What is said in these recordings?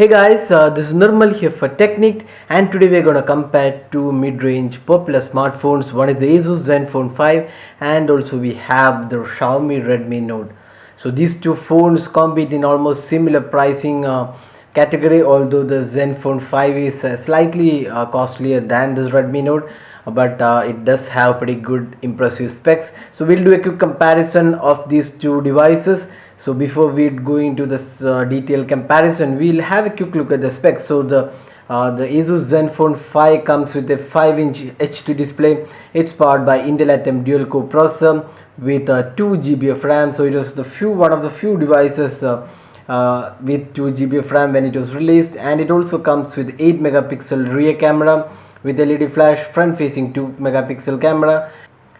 Hey guys, this is Nirmal here for Technique, and today we're gonna compare two mid-range popular smartphones. One is the ASUS Zenfone 5 and also we have the Xiaomi Redmi Note. So these two phones compete in almost similar pricing category, although the Zenfone 5 is slightly costlier than this Redmi Note, but it does have pretty good impressive specs. So we'll do a quick comparison of these two devices. So before we go into this detailed comparison, we'll have a quick look at the specs. So the ASUS Zenfone 5 comes with a 5-inch HD display. It's powered by Intel Atom dual core processor with 2 GB of RAM. So it was one of the few devices with 2 GB of RAM when it was released, and it also comes with 8 megapixel rear camera with LED flash, front facing 2 megapixel camera,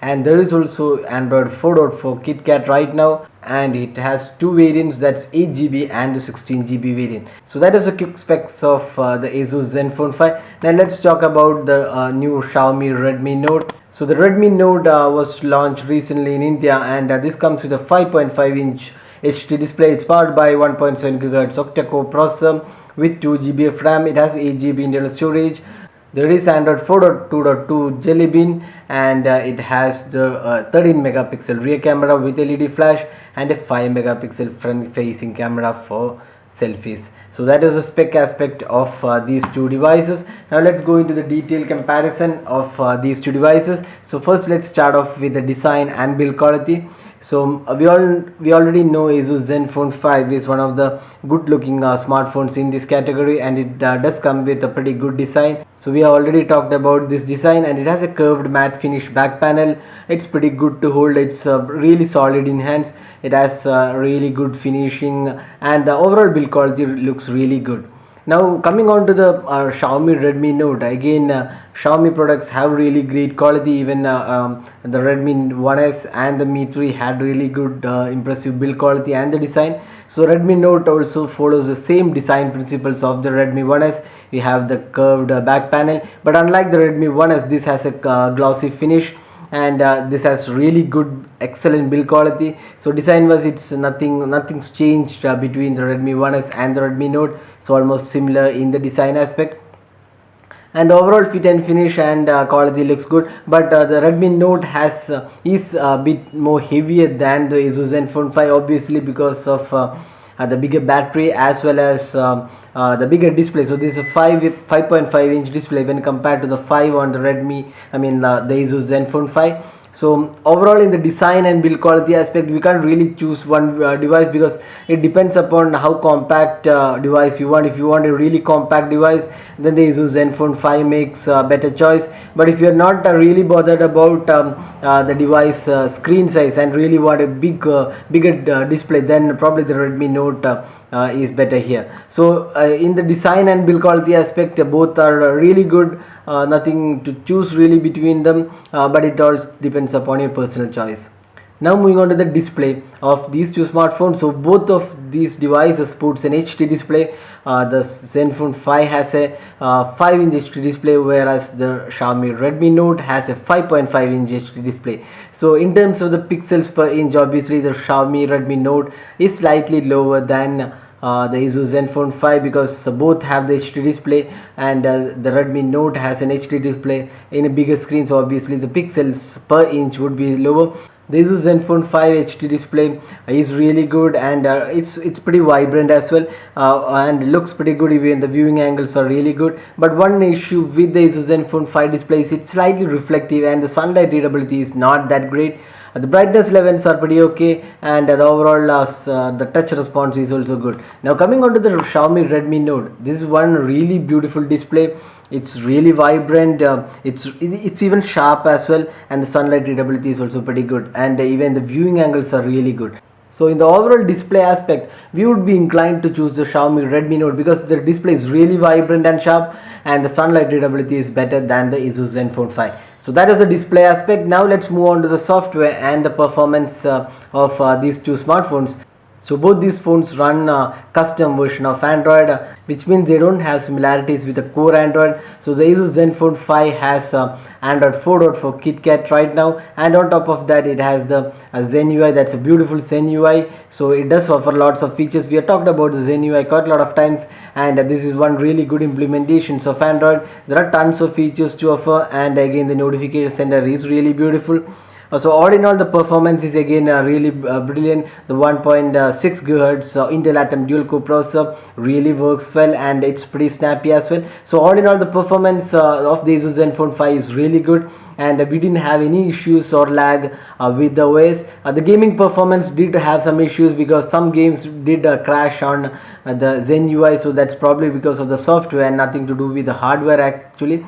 and there is also Android 4.4 KitKat right now, and it has two variants, that's 8 GB and the 16 GB variant. So that is the quick specs of the ASUS Zenfone 5. Now let's talk about the new Xiaomi Redmi Note. So the Redmi Note was launched recently in India, and this comes with a 5.5-inch HD display. It's powered by 1.7 GHz octa-core processor with 2 GB of RAM. It has 8 GB internal storage. There is Android 4.2.2 Jelly Bean, and it has the 13 megapixel rear camera with LED flash and a 5 megapixel front facing camera for selfies. So that is the spec aspect of these two devices. Now let's go into the detailed comparison of these two devices. So first let's start off with the design and build quality. So we already know ASUS Zenfone 5 is one of the good looking smartphones in this category, and it does come with a pretty good design. So we have already talked about this design, and it has a curved matte finish back panel. It's pretty good to hold. It's really solid in hands. It has really good finishing, and the overall build quality looks really good. Now coming on to the Xiaomi Redmi Note, again Xiaomi products have really great quality. Even the Redmi 1S and the Mi 3 had really good impressive build quality and the design. So Redmi Note also follows the same design principles of the Redmi 1S. We have the curved back panel, but unlike the Redmi 1S, this has a glossy finish, and this has really good excellent build quality. So design wise, it's nothing's changed between the Redmi 1S and the Redmi Note. So almost similar in the design aspect, and the overall fit and finish and quality looks good. But the Redmi Note is a bit more heavier than the ASUS Zenfone 5, obviously because of the bigger battery as well as the bigger display. So this is a 5.5-inch display when compared to the 5 on the the ASUS Zenfone 5. So overall, in the design and build quality aspect, we can't really choose one device because it depends upon how compact device you want. If you want a really compact device, then the ASUS Zenfone 5 makes a better choice. But if you are not really bothered about the device screen size and really want a bigger display, then probably the Redmi Note is better here. So in the design and build quality aspect, both are really good. Nothing to choose really between them, but it all depends upon your personal choice. Now moving on to the display of these two smartphones. So both of these devices sports an HD display. The Zenfone 5 has a 5-inch HD display, whereas the Xiaomi Redmi Note has a 5.5-inch HD display. So in terms of the pixels per inch, obviously the Xiaomi Redmi Note is slightly lower than the ASUS Zenfone 5 because both have the HD display, and the Redmi Note has an HD display in a bigger screen, so obviously the pixels per inch would be lower. The ASUS Zenfone 5 HD display is really good, and it's pretty vibrant as well, and looks pretty good. Even the viewing angles are really good. But one issue with the ASUS Zenfone 5 display is it's slightly reflective, and the sunlight readability is not that great. The brightness levels are pretty okay, and the overall the touch response is also good. Now coming on to the Xiaomi Redmi Note, this is one really beautiful display. It's really vibrant, it's even sharp as well, and the sunlight readability is also pretty good, and even the viewing angles are really good. So in the overall display aspect, we would be inclined to choose the Xiaomi Redmi Note because the display is really vibrant and sharp, and the sunlight readability is better than the ASUS Zenfone 5. So that is the display aspect. Now let's move on to the software and the performance of these two smartphones. So both these phones run custom version of Android, which means they don't have similarities with the core Android. So the ASUS Zenfone 5 has Android 4.4 KitKat right now, and on top of that it has the Zen UI. That's a beautiful Zen UI. So it does offer lots of features. We have talked about the Zen UI quite a lot of times, and this is one really good implementations of Android. There are tons of features to offer, and again the notification center is really beautiful. So all in all, the performance is again really brilliant. The 1.6 GHz Intel Atom dual core processor really works well, and it's pretty snappy as well. So all in all, the performance of the ASUS Zenfone 5 is really good, and we didn't have any issues or lag with the OS. The gaming performance did have some issues because some games did crash on the Zen UI. So that's probably because of the software and nothing to do with the hardware actually.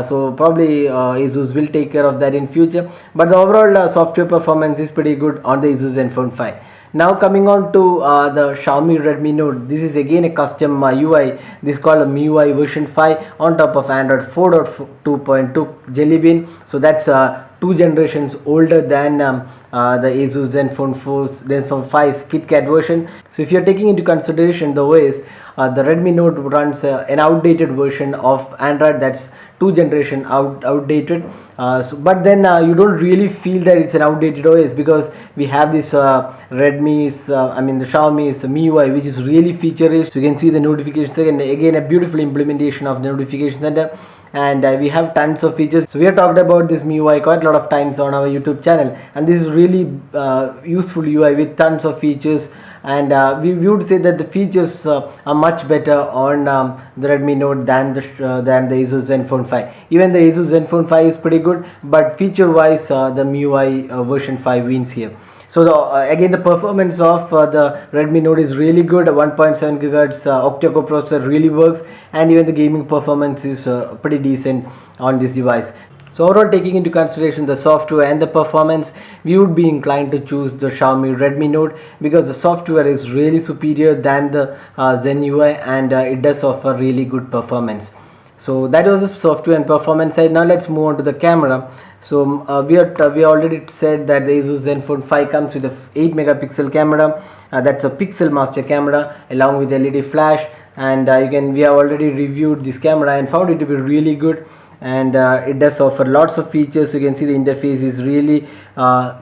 So probably ASUS will take care of that in future, but the overall software performance is pretty good on the ASUS Zenfone 5. Now coming on to the Xiaomi Redmi Note, this is again a custom UI. This is called a MIUI version 5 on top of Android 4.2.2 Jelly Bean. So that's 2 generations older than the ASUS Zenfone 5's KitKat version. So if you're taking into consideration the OS, the Redmi Note runs an outdated version of Android, that's 2 generation outdated. But then you don't really feel that it's an outdated OS because we have this Redmi's, the Xiaomi's MIUI, which is really feature rich. So you can see the notification center, and again a beautiful implementation of the notification center, and we have tons of features. So we have talked about this MIUI quite a lot of times on our YouTube channel, and this is really useful UI with tons of features, and we would say that the features are much better on the Redmi Note than the ASUS Zenfone 5. Even the ASUS Zenfone 5 is pretty good, but feature wise the MIUI version 5 wins here. So again the performance of the Redmi Note is really good. 1.7 GHz octa-core processor really works, and even the gaming performance is pretty decent on this device. So overall, taking into consideration the software and the performance, we would be inclined to choose the Xiaomi Redmi Note because the software is really superior than the Zen UI, and it does offer really good performance. So that was the software and performance side. Now let's move on to the camera. So we already said that the ASUS Zenfone 5 comes with a 8 megapixel camera. That's a pixel master camera along with LED flash, and we have already reviewed this camera and found it to be really good, and it does offer lots of features. You can see the interface is really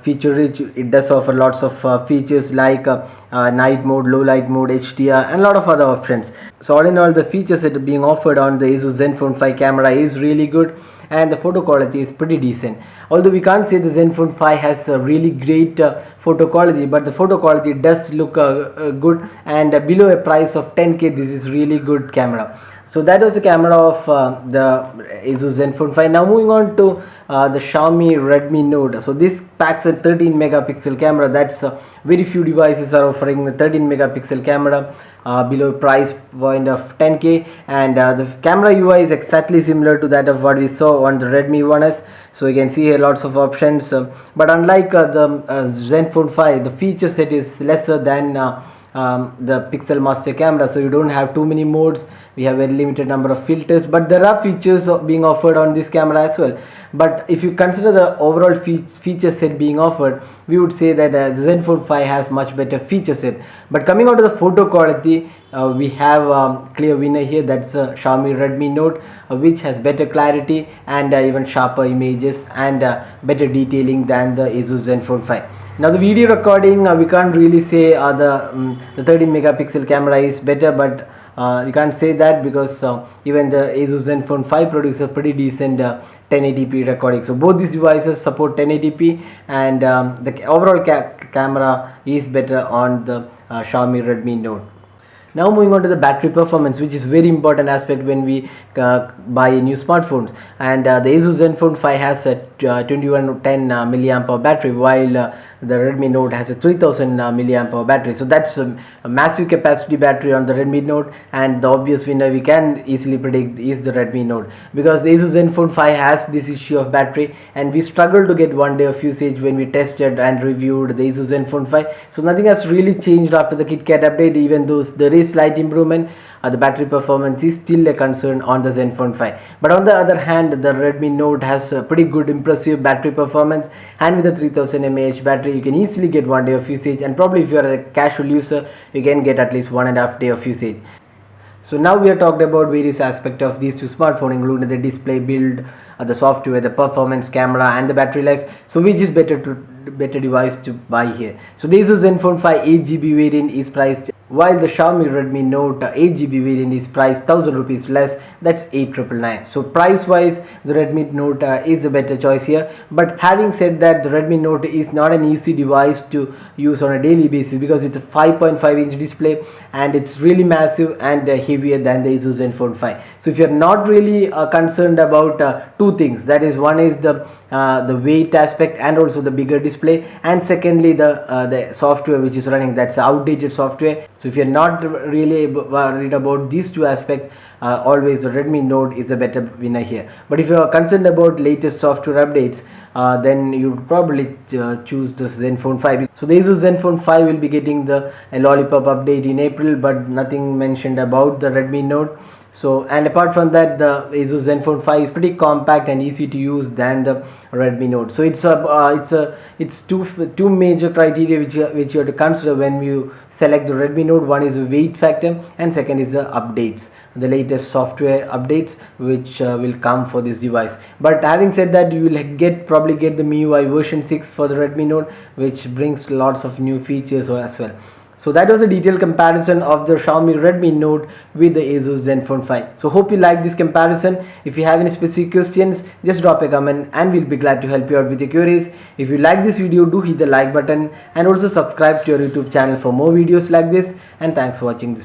feature rich. It does offer lots of features like night mode, low light mode, HDR, and a lot of other options. So all in all, the features that are being offered on the ASUS Zenfone 5 camera is really good, and the photo quality is pretty decent. Although we can't say the Zenfone 5 has a really great photo quality, but the photo quality does look good, and below a price of 10k, this is really good camera. So that was the camera of the ASUS Zenfone 5. Now moving on to the Xiaomi Redmi Note. So this packs a 13 megapixel camera. That's very few devices are offering the 13 megapixel camera below price point of 10k, and the camera UI is exactly similar to that of what we saw on the Redmi 1S. So you can see here lots of options, but unlike the Zenfone 5, the feature set is lesser than the pixel master camera. So you don't have too many modes. We have a limited number of filters, but there are features being offered on this camera as well. But if you consider the overall feature set being offered, we would say that the Zenfone 5 has much better feature set. But coming on to the photo quality, we have clear winner here. That's Xiaomi Redmi Note, which has better clarity and even sharper images and better detailing than the ASUS Zenfone 5. Now the video recording, we can't really say the 13 megapixel camera is better, but you can't say that because even the ASUS Zenfone 5 produces a pretty decent 1080p recording. So both these devices support 1080p, and the overall camera is better on the Xiaomi Redmi Note. Now moving on to the battery performance, which is very important aspect when we buy new smartphones, and the ASUS Zenfone 5 has a 2110 milliamp hour battery, while the Redmi Note has a 3000 milliamp hour battery. So that's a massive capacity battery on the Redmi Note, and the obvious winner we can easily predict is the Redmi Note, because the ASUS Zenfone 5 has this issue of battery, and we struggled to get one day of usage when we tested and reviewed the ASUS Zenfone 5. So nothing has really changed after the KitKat update, even though there is slight improvement. the battery performance is still a concern on the Zenfone 5. But on the other hand, the Redmi Note has a pretty good impressive battery performance, and with a 3000 mAh battery you can easily get 1 day of usage, and probably if you are a casual user you can get at least 1.5 day of usage. So now we are talked about various aspects of these two smartphones, including the display build, the software, the performance, camera, and the battery life. So which is better device to buy here? So the ASUS Zenfone 5 8GB variant is priced, while the Xiaomi Redmi Note 8GB variant is priced 1000 rupees less, that's 8999. So price wise the Redmi Note is the better choice here. But having said that, the Redmi Note is not an easy device to use on a daily basis, because it's a 5.5-inch display and it's really massive and heavier than the ASUS Zenfone 5. So if you're not really concerned about two things, that is, one is the weight aspect and also the bigger display, and secondly the software which is running, that's outdated software. So if you're not really worried about these two aspects, always the Redmi Note is a better winner here. But if you are concerned about latest software updates, then you would probably choose the Zenfone 5. So the ASUS Zenfone 5 will be getting a lollipop update in April, but nothing mentioned about the Redmi Note. So, and apart from that, the ASUS Zenfone 5 is pretty compact and easy to use than the Redmi Note. So it's two major criteria which you have to consider when you select the Redmi Note. One is the weight factor, and second is the updates, the latest software updates which will come for this device. But having said that, you will probably get the MIUI version 6 for the Redmi Note, which brings lots of new features as well. So that was a detailed comparison of the Xiaomi Redmi Note with the ASUS Zenfone 5. So hope you like this comparison. If you have any specific questions, just drop a comment and we'll be glad to help you out with your queries. If you like this video, do hit the like button and also subscribe to your YouTube channel for more videos like this. And thanks for watching this video.